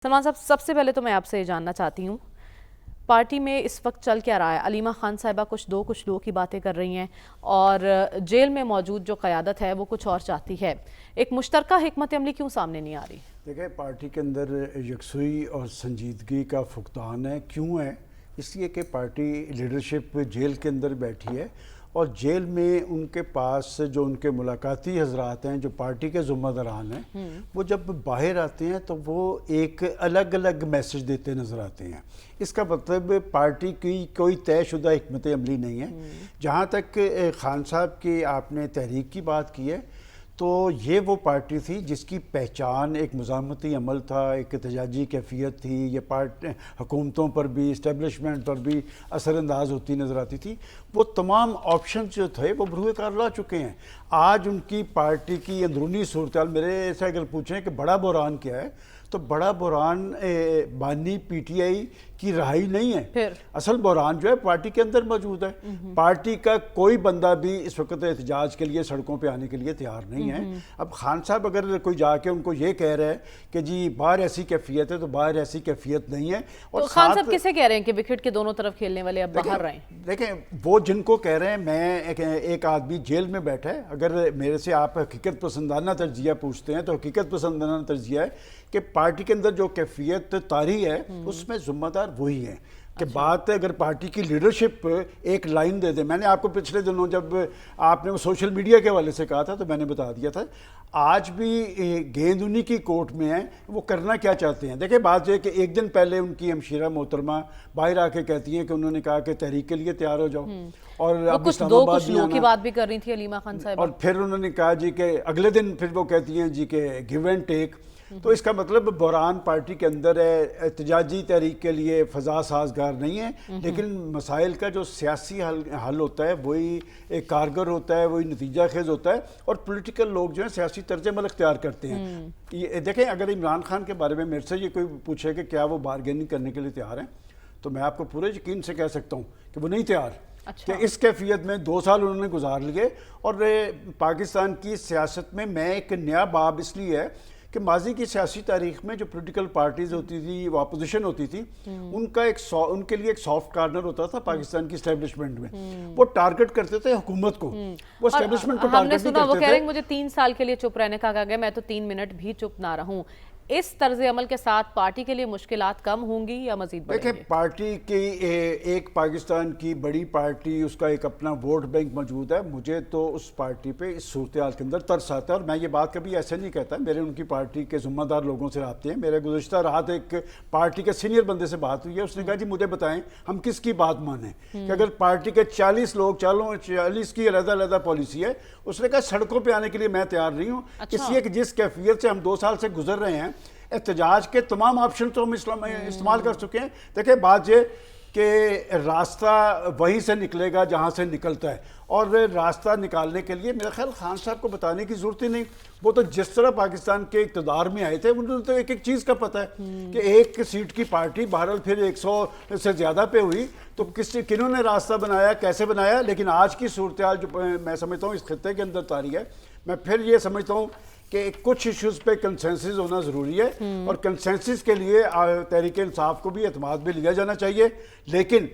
سلمان صاحب، سب سے پہلے تو میں آپ سے یہ جاننا چاہتی ہوں پارٹی میں اس وقت چل کیا رہا ہے؟ علیمہ خان صاحبہ کچھ دو کی باتیں کر رہی ہیں اور جیل میں موجود جو قیادت ہے وہ کچھ اور چاہتی ہے. ایک مشترکہ حکمت عملی کیوں سامنے نہیں آ رہی؟ دیکھیں، پارٹی کے اندر یکسوئی اور سنجیدگی کا فقدان ہے. کیوں ہے؟ اس لیے کہ پارٹی لیڈرشپ جیل کے اندر بیٹھی ہے اور جیل میں ان کے پاس جو ان کے ملاقاتی حضرات ہیں، جو پارٹی کے ذمہ داران ہیں، وہ جب باہر آتے ہیں تو وہ ایک الگ الگ میسج دیتے نظر آتے ہیں. اس کا مطلب پارٹی کی کوئی طے شدہ حکمت عملی نہیں ہے. جہاں تک خان صاحب کی آپ نے تحریک کی بات کی ہے، تو یہ وہ پارٹی تھی جس کی پہچان ایک مزاحمتی عمل تھا، ایک احتجاجی کیفیت تھی. یہ حکومتوں پر بھی، اسٹیبلشمنٹ پر بھی اثر انداز ہوتی نظر آتی تھی. وہ تمام آپشنز جو تھے وہ بروئے کار لا چکے ہیں. آج ان کی پارٹی کی اندرونی صورتحال میرے سے اگر پوچھیں کہ بڑا بحران کیا ہے، تو بڑا بحران بانی پی ٹی آئی کی رہائی نہیں ہے. اصل بحران جو ہے پارٹی کے اندر موجود ہے. پارٹی کا کوئی بندہ بھی اس وقت احتجاج کے لیے سڑکوں پہ آنے کے لیے تیار نہیں ہے. اب خان صاحب اگر کوئی جا کے ان کو یہ کہہ رہا ہے کہ جی باہر ایسی کیفیت ہے، تو باہر ایسی کیفیت نہیں ہے. اور خان صاحب کسے کہہ رہے ہیں کہ وکٹ کے دونوں طرف کھیلنے والے اب باہر رہیں؟ دیکھیں، وہ جن کو کہہ رہے ہیں، میں ایک آدمی جیل میں بیٹھا ہے، اگر میرے سے آپ حقیقت پسندانہ تجزیہ پوچھتے ہیں تو حقیقت پسندانہ تجزیہ ہے کہ پارٹی کے اندر جو کیفیت طاری ہے اس میں ذمہ دار وہی ہے. کہ بات ہے اگر پارٹی کی لیڈرشپ ایک لائن دے دے. میں نے آپ کو پچھلے دنوں جب آپ نے وہ سوشل میڈیا کے حوالے سے کہا تھا تو میں نے بتا دیا تھا. آج بھی گیند انہی کی کورٹ میں ہے، وہ کرنا کیا چاہتے ہیں. دیکھیں، بات یہ کہ ایک دن پہلے ان کی ہمشیرہ محترمہ باہر آ کے کہتی ہیں کہ انہوں نے کہا کہ تحریک کے لیے تیار ہو جاؤ، اور اب اسلام آباد کچھ لو کی بات بھی کر رہی تھی علیمہ خان صاحب. اور پھر انہوں نے کہا جی کہ اگلے دن پھر وہ کہتی ہیں جی کہ گیو اینڈ ٹیک. تو اس کا مطلب بحران پارٹی کے اندر ہے. احتجاجی تحریک کے لیے فضا سازگار نہیں ہے، لیکن مسائل کا جو سیاسی حل ہوتا ہے وہی ایک کارگر ہوتا ہے، وہی نتیجہ خیز ہوتا ہے. اور پولیٹیکل لوگ جو ہیں سیاسی طرز عمل اختیار کرتے ہیں. دیکھیں، اگر عمران خان کے بارے میں میرے سے یہ کوئی پوچھے کہ کیا وہ بارگیننگ کرنے کے لیے تیار ہیں، تو میں آپ کو پورے یقین سے کہہ سکتا ہوں کہ وہ نہیں تیار. کہ اس کیفیت میں 2 سال انہوں نے گزار لیے. اور پاکستان کی سیاست میں ایک نیا باب اس لیے ہے کہ ماضی کی سیاسی تاریخ میں جو پولیٹیکل پارٹیز ہوتی تھی، وہ اپوزیشن ہوتی تھی، ان کے لیے ایک سافٹ کارنر ہوتا تھا پاکستان کی اسٹیبلشمنٹ میں. وہ ٹارگٹ کرتے تھے حکومت کو، وہ اسٹیبلشمنٹ کو ٹارگٹ نہیں کرتے تھے. وہ کہہ رہے ہیں مجھے 3 سال کے لیے چپ رہنے کا کہا گیا، میں تو 3 منٹ بھی چپ نہ رہوں. اس طرز عمل کے ساتھ پارٹی کے لیے مشکلات کم ہوں گی یا مزید بڑھیں گی؟ دیکھیں، پارٹی کی ایک پاکستان کی بڑی پارٹی، اس کا ایک اپنا ووٹ بینک موجود ہے. مجھے تو اس پارٹی پہ اس صورتحال کے اندر ترس آتا ہے. اور میں یہ بات کبھی ایسے نہیں کہتا، میرے ان کی پارٹی کے ذمہ دار لوگوں سے رابطے ہیں. میرے گزشتہ رات ایک پارٹی کے سینئر بندے سے بات ہوئی ہے. اس نے کہا جی مجھے بتائیں ہم کس کی بات مانیں کہ اگر پارٹی کے 40 لوگ 40 کی علیحدہ علیحدہ پالیسی ہے. اس نے کہا سڑکوں پہ آنے کے لیے میں تیار نہیں ہوں. اس لیے کہ جس کیفیت سے ہم 2 سال سے گزر رہے ہیں، احتجاج کے تمام آپشن تو ہم استعمال کر چکے ہیں. دیکھیں، بات یہ کہ راستہ وہیں سے نکلے گا جہاں سے نکلتا ہے، اور راستہ نکالنے کے لیے میرا خیال خان صاحب کو بتانے کی ضرورت ہی نہیں. وہ تو جس طرح پاکستان کے اقتدار میں آئے تھے، انہوں نے تو ایک ایک چیز کا پتہ ہے کہ ایک سیٹ کی پارٹی بہرحال پھر 100 سے زیادہ پہ ہوئی تو کنہوں نے راستہ بنایا، کیسے بنایا. لیکن آج کی صورتحال جو میں سمجھتا ہوں اس خطے کے اندر طاری ہے، میں پھر یہ سمجھتا ہوں کہ کچھ ایشوز پہ کنسنسس ہونا ضروری ہے، اور کنسنسس کے لیے تحریک انصاف کو بھی اعتماد میں لیا جانا چاہیے. لیکن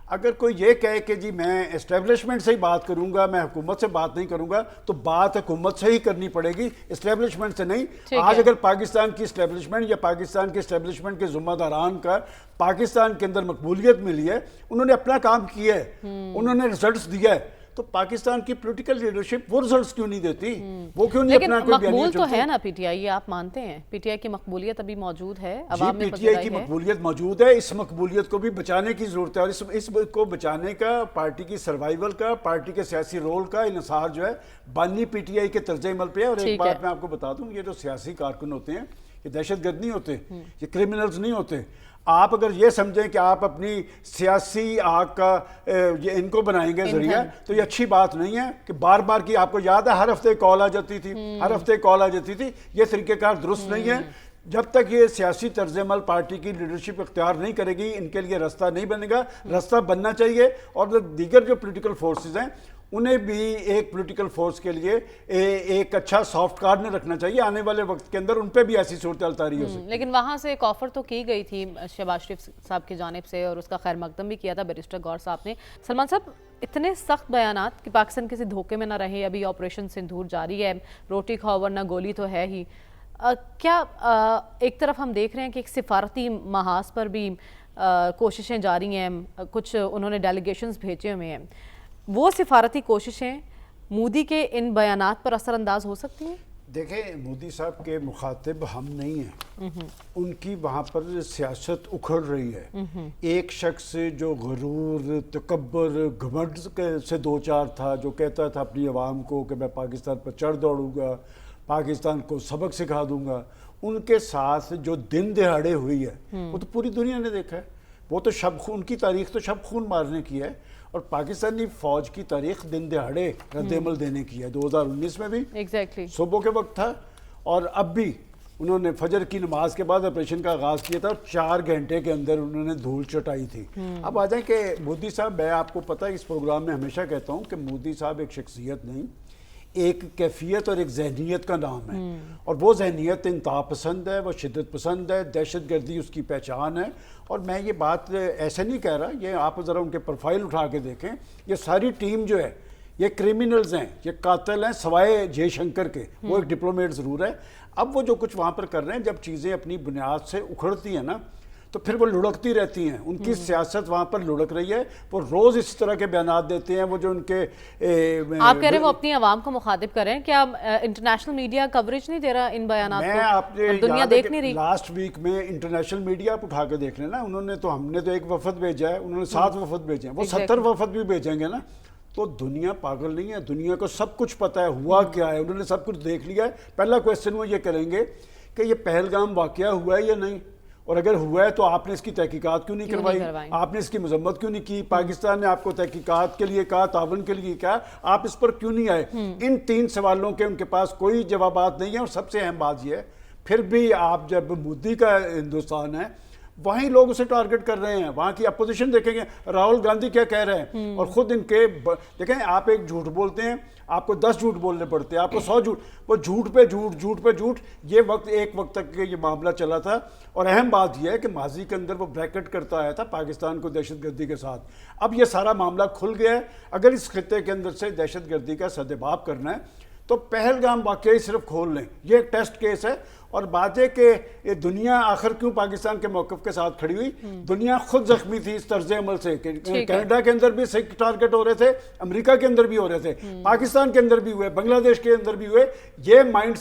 اگر کوئی یہ کہے کہ جی میں اسٹیبلشمنٹ سے ہی بات کروں گا، میں حکومت سے بات نہیں کروں گا، تو بات حکومت سے ہی کرنی پڑے گی، اسٹیبلشمنٹ سے نہیں. آج اگر پاکستان کی اسٹیبلشمنٹ یا پاکستان کے اسٹیبلشمنٹ کے ذمہ داران کا پاکستان کے اندر مقبولیت ملی ہے، انہوں نے اپنا کام کیا ہے، انہوں نے رزلٹس دیا ہے، تو پاکستان کی پولیٹیکل لیڈرشپ وہ رزلٹس کیوں نہیں دیتی؟ وہ کیوں نہیں اپنا کوئی بیانیہ مقبول تو ہے نا پی ٹی آئی؟ یہ آپ مانتے ہیں پی ٹی آئی کی مقبولیت ابھی موجود ہے؟ جی، پی ٹی آئی کی مقبولیت موجود ہے. اس مقبولیت کو بھی بچانے کی ضرورت ہے، اور اس کو بچانے کا، پارٹی کی سروائیول کا، پارٹی کے سیاسی رول کا انحصار جو ہے بانی پی ٹی آئی کے طرز عمل پہ ہے. اور ایک بات میں آپ کو بتا دوں، یہ جو سیاسی کارکن ہوتے ہیں یہ دہشت گرد نہیں ہوتے، یہ کرمنلز نہیں ہوتے. آپ اگر یہ سمجھیں کہ آپ اپنی سیاسی آگ کا یہ ان کو بنائیں گے ذریعہ، تو یہ اچھی بات نہیں ہے. کہ بار بار کی آپ کو یاد ہے ہر ہفتے کال آ جاتی تھی، ہر ہفتے کال آ جاتی تھی. یہ طریقہ کار درست نہیں ہے. جب تک یہ سیاسی طرز عمل پارٹی کی لیڈرشپ اختیار نہیں کرے گی، ان کے لیے راستہ نہیں بنے گا. راستہ بننا چاہیے، اور دیگر جو پولیٹیکل فورسز ہیں انہیں بھی ایک پولیٹیکل فورس کے لیے ایک اچھا سافٹ کارنر رکھنا چاہیے، آنے والے وقت کے اندر ان پہ بھی ایسی صورتحال طاری ہو سکتی ہے۔ لیکن وہاں سے ایک آفر تو کی گئی تھی شہباز شریف صاحب کی جانب سے، اور اس کا خیر مقدم بھی کیا تھا بیرسٹر گور صاحب نے۔ سلمان صاحب، اتنے سخت بیانات کہ پاکستان کسی دھوکے میں نہ رہے، ابھی آپریشن سندھور جاری ہے، روٹی کھاؤ ورنہ گولی تو ہے ہی، کیا ایک طرف ہم دیکھ رہے ہیں کہ ایک سفارتی محاذ پر بھی کوششیں جاری ہیں، کچھ انہوں نے ڈیلیگیشنز بھیجے ہوئے ہیں، وہ سفارتی کوششیں مودی کے ان بیانات پر اثر انداز ہو سکتی ہیں؟ دیکھیں، مودی صاحب کے مخاطب ہم نہیں ہیں، ان کی وہاں پر سیاست اکھڑ رہی ہے۔ ایک شخص جو غرور، تکبر، گھمنڈ سے دو چار تھا، جو کہتا تھا اپنی عوام کو کہ میں پاکستان پر چڑھ دوڑوں گا، پاکستان کو سبق سکھا دوں گا، ان کے ساتھ جو دن دہاڑے ہوئی ہے وہ تو پوری دنیا نے دیکھا ہے۔ وہ تو شب خون کی تاریخ تو شب خون مارنے کی ہے، اور پاکستانی فوج کی تاریخ دن دہاڑے رد عمل دینے کی ہے۔ 2019 میں بھی صبح کے وقت تھا، اور اب بھی انہوں نے فجر کی نماز کے بعد آپریشن کا آغاز کیا تھا، اور 4 گھنٹے کے اندر انہوں نے دھول چٹائی تھی۔ اب آ جائیں کہ مودی صاحب، میں آپ کو پتہ ہے اس پروگرام میں ہمیشہ کہتا ہوں کہ مودی صاحب ایک شخصیت نہیں، ایک کیفیت اور ایک ذہنیت کا نام ہے، اور وہ ذہنیت انتہا پسند ہے، وہ شدت پسند ہے، دہشت گردی اس کی پہچان ہے۔ اور میں یہ بات ایسے نہیں کہہ رہا، یہ آپ ذرا ان کے پروفائل اٹھا کے دیکھیں، یہ ساری ٹیم جو ہے یہ کرمنلز ہیں، یہ قاتل ہیں، سوائے جے شنکر کے، وہ ایک ڈپلومیٹ ضرور ہے۔ اب وہ جو کچھ وہاں پر کر رہے ہیں، جب چیزیں اپنی بنیاد سے اکھڑتی ہیں نا تو پھر وہ لڑکتی رہتی ہیں، ان کی سیاست وہاں پر لڑک رہی ہے۔ وہ روز اس طرح کے بیانات دیتے ہیں، وہ جو ان کے آپ کہہ رہے ہیں وہ اپنی عوام کو مخاطب کر رہے ہیں، کیا انٹرنیشنل میڈیا کوریج نہیں دے رہا ان بیانات کو؟ میں آپ نے دنیا دیکھ نہیں رہی؟ لاسٹ ویک میں انٹرنیشنل میڈیا آپ اٹھا کے دیکھ لینا، انہوں نے تو، ہم نے تو ایک وفد بھیجا ہے، انہوں نے 7 وفد بھیجے ہیں، وہ 70 وفد بھی بھیجیں گے نا۔ تو دنیا پاگل نہیں ہے، دنیا کو سب کچھ پتہ ہے ہوا کیا ہے، انہوں نے سب کچھ دیکھ لیا ہے۔ پہلا کویسچن وہ یہ کریں گے کہ یہ پہلگام واقعہ ہوا ہے یا نہیں، اور اگر ہوا ہے تو آپ نے اس کی تحقیقات کیوں نہیں کروائی، آپ نے اس کی مذمت کیوں نہیں کی، پاکستان نے آپ کو تحقیقات کے لیے کہا، تعاون کے لیے کہا، آپ اس پر کیوں نہیں آئے؟ ان 3 سوالوں کے ان کے پاس کوئی جوابات نہیں ہیں۔ اور سب سے اہم بات یہ ہے، پھر بھی آپ جب مودی کا ہندوستان ہے، وہیں لوگ اسے ٹارگٹ کر رہے ہیں، وہاں کی اپوزیشن دیکھیں گے راہل گاندھی کیا کہہ رہے ہیں، اور خود ان کے دیکھیں، آپ ایک جھوٹ بولتے ہیں، آپ کو 10 جھوٹ بولنے پڑتے ہیں، آپ کو 100 جھوٹ، وہ جھوٹ پہ جھوٹ، جھوٹ پہ جھوٹ، یہ ایک وقت تک یہ معاملہ چلا تھا۔ اور اہم بات یہ ہے کہ ماضی کے اندر وہ بریکٹ کرتا آیا تھا پاکستان کو دہشت گردی کے ساتھ۔ اب یہ سارا معاملہ کھل گیا ہے، اگر اس خطے کے اندر سے دہشت گردی کا سدباب کرنا ہے تو پہلگام واقعی صرف کھول لیں، یہ ایک ٹیسٹ کیس ہے۔ اور بات ہے کہ یہ دنیا آخر کیوں پاکستان کے موقف کے ساتھ کھڑی ہوئی، دنیا خود زخمی تھی اس طرز عمل سے کہ کینیڈا کے اندر بھی سکھ ٹارگٹ ہو رہے تھے، امریکہ کے اندر بھی ہو رہے تھے، پاکستان کے اندر بھی ہوئے، بنگلہ دیش کے اندر بھی ہوئے۔ یہ مائنڈ